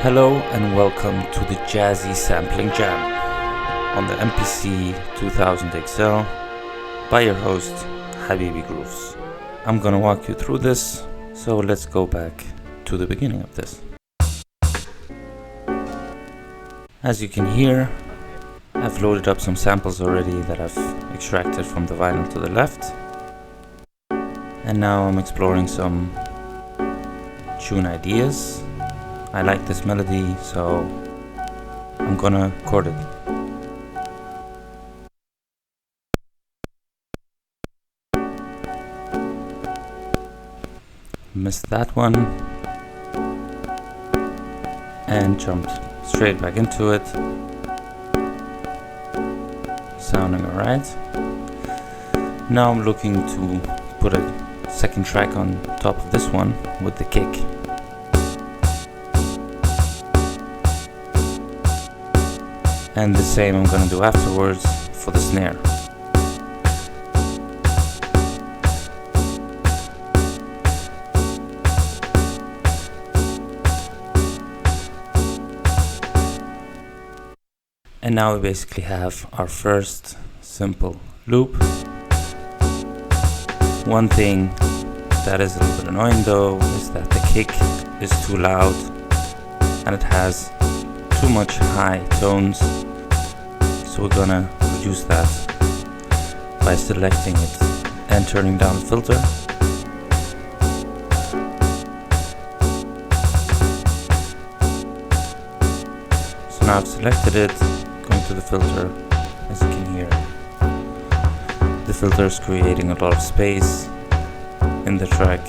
Hello and welcome to the Jazzy Sampling Jam on the MPC 2000 XL by your host Habibi Grooves. I'm gonna walk you through this, so let's go back to the beginning of this. As you can hear, I've loaded up some samples already that I've extracted from the vinyl to the left, and now I'm exploring some tune ideas. I like this melody, so I'm gonna record it. Missed that one and jumped straight back into it. Sounding alright. Now I'm looking to put a second track on top of this one with the kick. And the same I'm gonna do afterwards for the snare. And now we basically have our first simple loop. One thing that is a little bit annoying though is that the kick is too loud and it has too much high tones, so we're gonna reduce that by selecting it and turning down the filter. So now I've selected it, going to the filter. As you can hear, the filter is creating a lot of space in the track.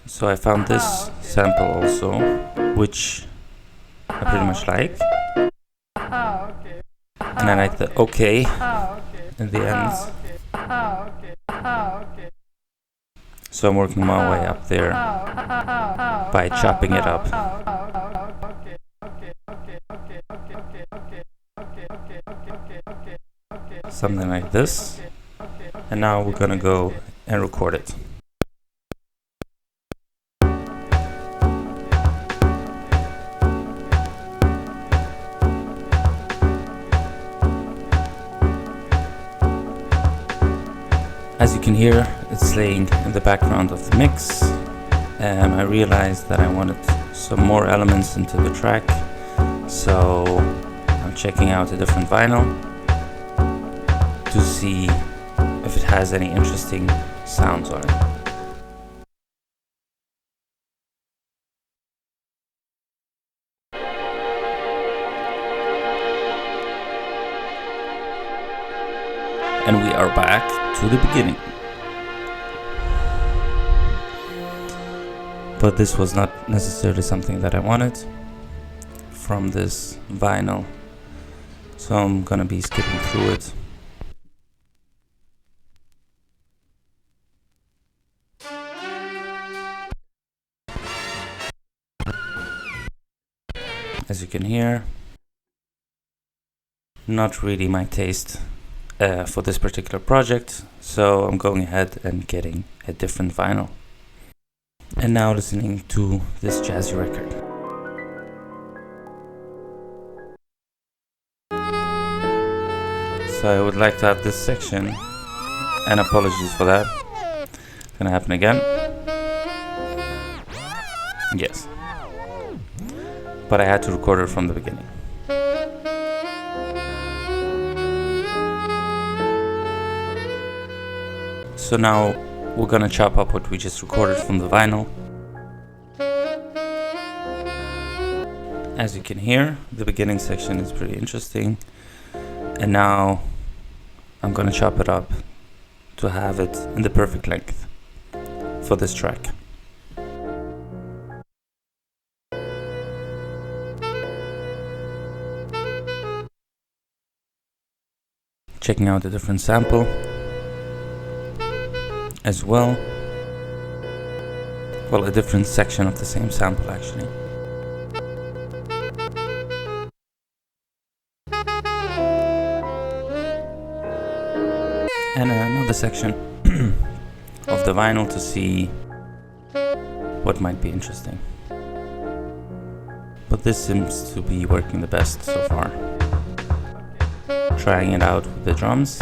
So I found this sample also, which I pretty much like, and I like the okay in the end. So I'm working my way up there by chopping it up. Something like this. And now we're gonna go and record it. As you can hear, it's playing in the background of the mix. I realized that I wanted some more elements into the track, so I'm checking out a different vinyl to see if it has any interesting sounds on it. And we are back to the beginning. But this was not necessarily something that I wanted from this vinyl, so I'm gonna be skipping through it. As you can hear, not really my taste for this particular project, so I'm going ahead and getting a different vinyl. And now listening to this jazzy record. So I would like to have this section, and apologies for that. It's gonna happen again. Yes. But I had to record it from the beginning. So now we're gonna chop up what we just recorded from the vinyl. As you can hear, the beginning section is pretty interesting. And now I'm gonna chop it up to have it in the perfect length for this track. Checking out a different sample as well. Well, a different section of the same sample actually. and another section of the vinyl to see what might be interesting. But this seems to be working the best so far. Trying it out with the drums,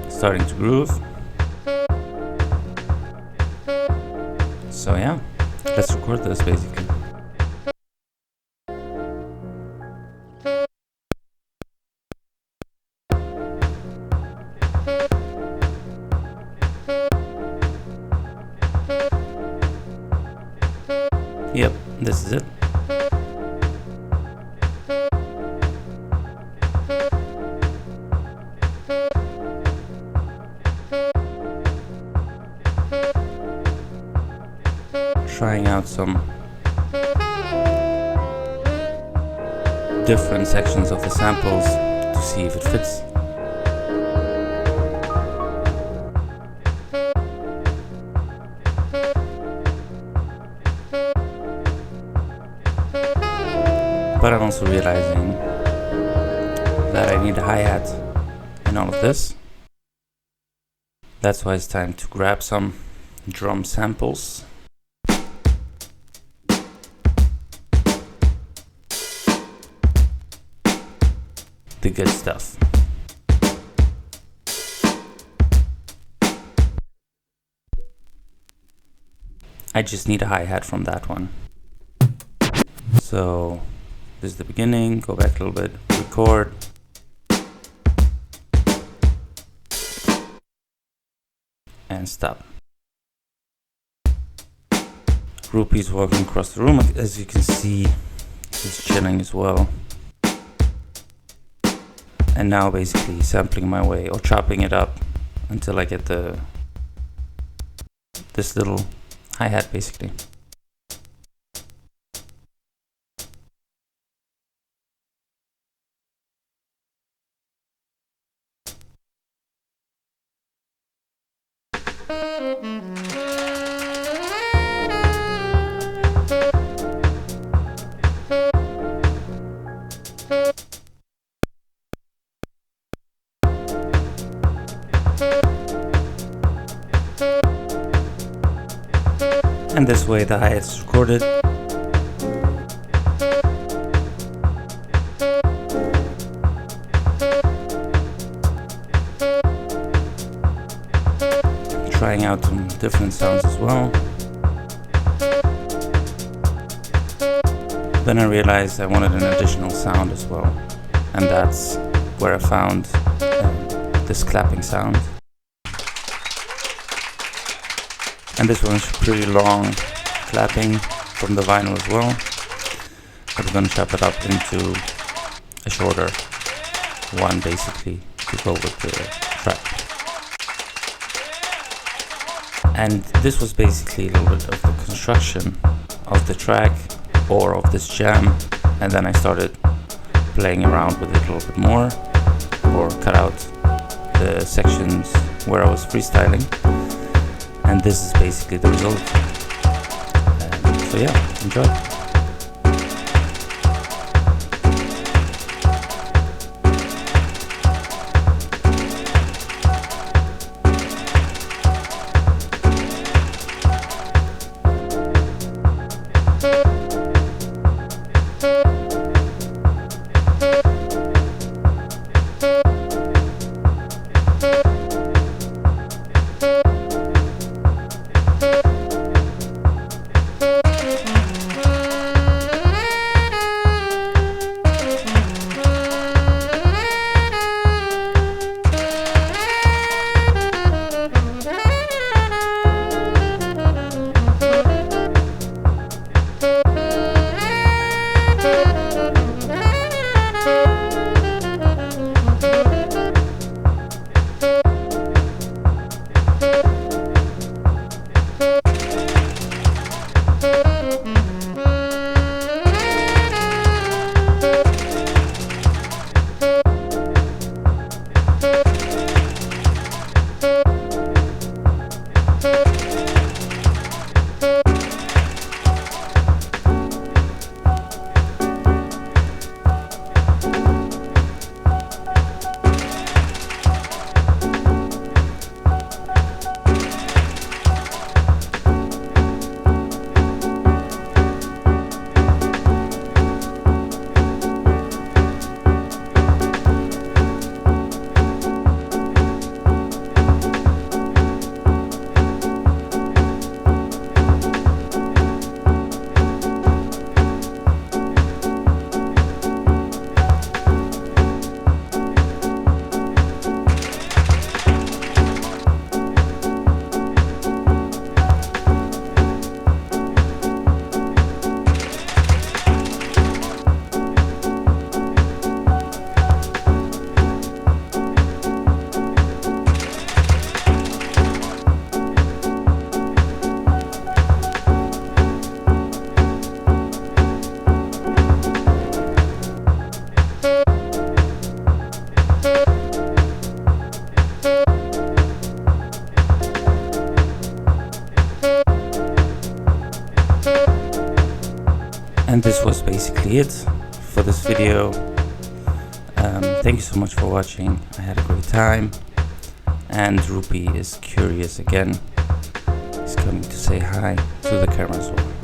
starting to groove. So yeah, let's record this basically. Yep, this is it. Trying out some different sections of the samples to see if it fits. But I'm also realizing that I need a hi-hat in all of this. That's why it's time to grab some drum samples. The good stuff. I just need a hi-hat from that one. So this is the beginning, go back a little bit, record. And stop. Rupee's walking across the room, as you can see, he's chilling as well. And now basically sampling my way or chopping it up until I get this little hi-hat basically. And this way the hi-hat is recorded. Trying out some different sounds as well. Then I realized I wanted an additional sound as well. And that's where I found this clapping sound. And this one's pretty long clapping from the vinyl as well. But we're going to chop it up into a shorter one basically to go with the track. And this was basically a little bit of the construction of the track or of this jam. And then I started playing around with it a little bit more, or cut out the sections where I was freestyling. And this is basically the result. So yeah, enjoy. And this was basically it for this video. Thank you so much for watching. I had a great time, and Rupi is curious again. He's coming to say hi to the camera as well.